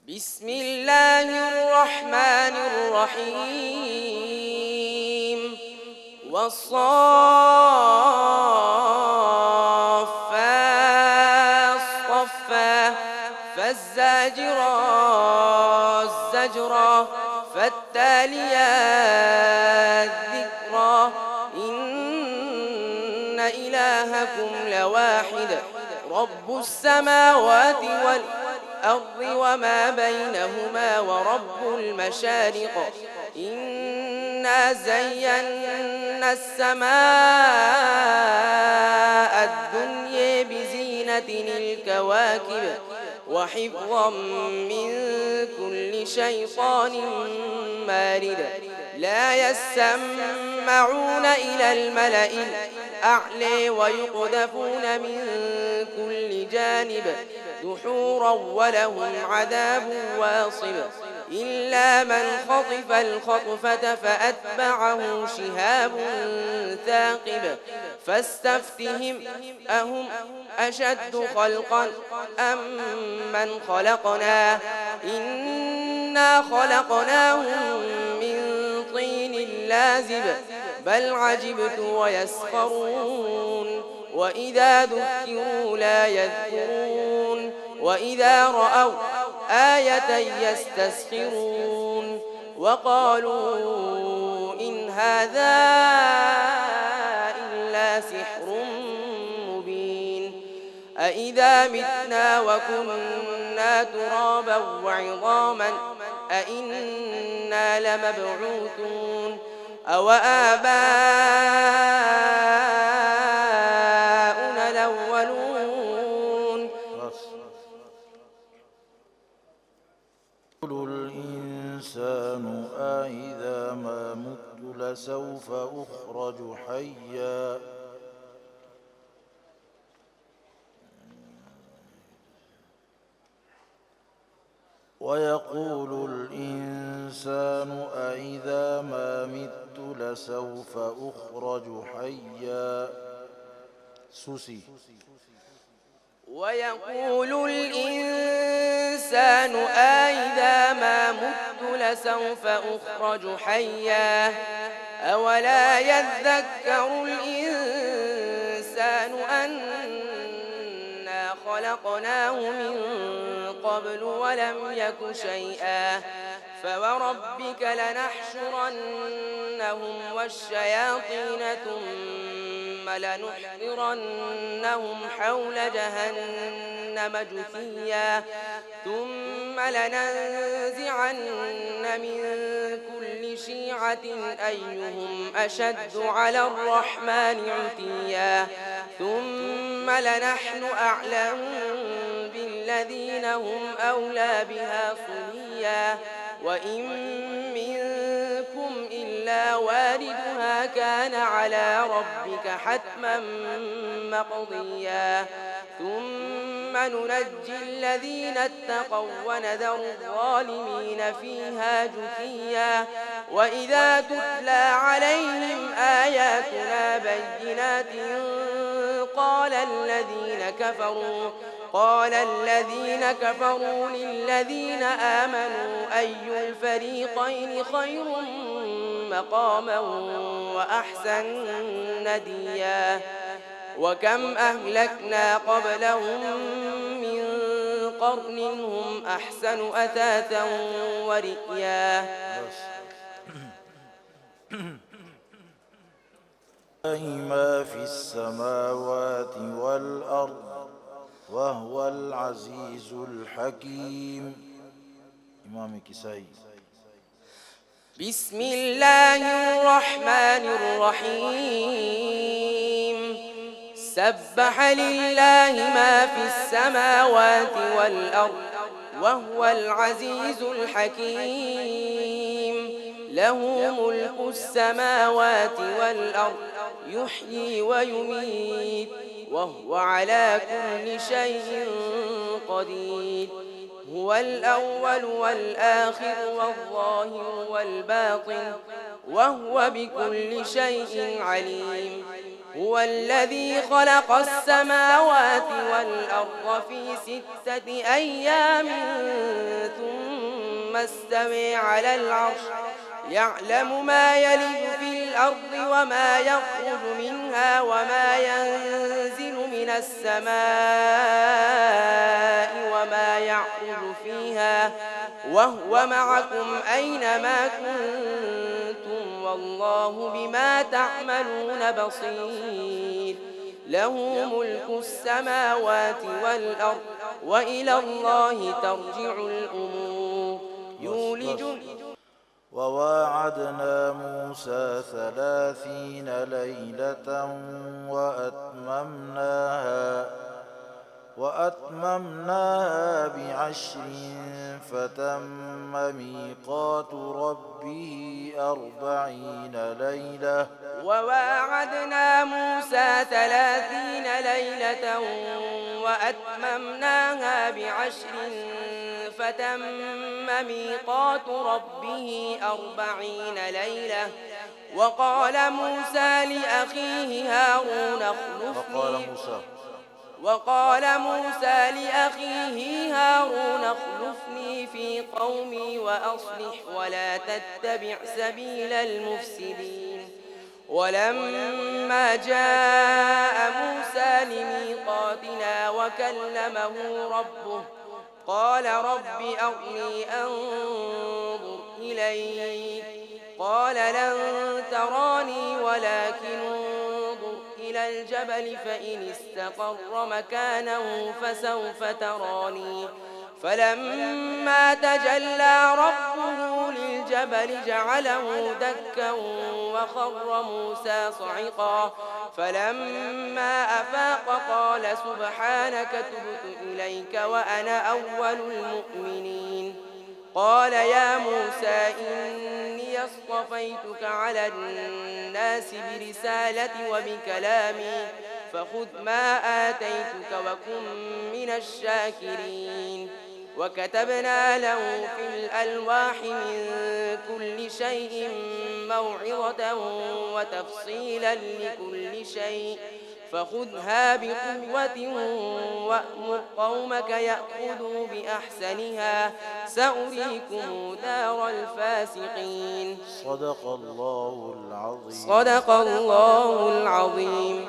بسم الله الرحمن الرحيم والصافات صفا فالزاجرات زجرا فالتاليات ذكرا إن إلهكم لواحد رب السماوات والأرض وما بينهما ورب المشارق إنا زينا السماء الدنيا بزينة الكواكب وحفظا من كل شيطان مارد لا يسمعون إلى الملأ الأعلى ويقذفون من كل جانب دحورا ولهم عذاب واصب إلا من خطف الخطفة فأتبعه شهاب ثاقب فاستفتهم أهم أشد خلقا أم من خلقنا إنا خلقناهم من طين لازب بل عجبت ويسخرون وإذا ذكروا لا يذكرون وإذا رأوا آية يستسخرون وقالوا إن هذا إلا سحر مبين أإذا متنا وكنا ترابا وعظاما أإنا لمبعوثون أو آباؤنا الأولون يقول الإنسان أإذا ما مت لسوف أخرج حيا ويقول الإنسان أإذا ما مت لسوف أخرج حيا سوسي ويقول الإنسان أإذا ما مت لسوف أخرج حيا أولا يذكر الإنسان أنا خلقناه من قبل ولم يك شيئا فوربك لنحشرنهم والشياطين ثم لنحضرنهم حول جهنم جثيا ثم لننزعن من كل شيعة أيهم أشد على الرحمن عتيا ثم لنحن أعلم بالذين هم أولى بها صليا وإن منكم إلا واردها كان على ربك حتما مقضيا ثم ننجي الذين اتقوا ونذر الظالمين فيها جثيا وإذا تتلى عليهم آياتنا بينات قال الذين كفروا للذين آمنوا أي الفريقين خير مقاما وأحسن نديا وكم أهلكنا قبلهم من قرن هم أحسن أثاثا ورئيا ما في السماوات والأرض وهو العزيز الحكيم إمام كسائي بسم الله الرحمن الرحيم سبح لله ما في السماوات والأرض وهو العزيز الحكيم له ملك السماوات والأرض يحيي ويميت وهو على كل شيء قدير هو الأول والآخر والظاهر والباطن وهو بكل شيء عليم هو الذي خلق السماوات والأرض في 6 أيام ثم استوى على العرش يعلم ما يلج في الأرض وما يخرج منها وما ينزل من السماء وما يعرج فيها وهو معكم أينما كنتم والله بما تعملون بصير له ملك السماوات والأرض وإلى الله ترجع الأمور يولج وواعدنا موسى 30 ليلة وأتممناها ب10 فتم ميقات ربه 40 ليلة وواعدنا موسى 30 ليلة وأتممناها ب10 فتم ميقات ربه 40 ليلة وقال موسى لأخيه هارون اخلفني في قومي وأصلح ولا تتبع سبيل المفسدين ولما جاء موسى لميقاتنا وكلمه ربه قال رب أرني أنظر إليك قال لن تراني ولكن انظر إلى الجبل فإن استقر مكانه فسوف تراني فلما تجلى ربه للجبل جعله دكا وخر موسى صعقا فلما أفاق قال سبحانك تبت إليك وأنا أول المؤمنين قال يا موسى إني اصطفيتك على الناس برسالتي وبكلامي فخذ ما آتيتك وكن من الشاكرين وكتبنا له في الألواح من كل شيء موعظة وتفصيلا لكل شيء فخذها بقوة وأمر قومك يأخذوا بأحسنها سأريكم دار الفاسقين صدق الله العظيم. صدق الله العظيم.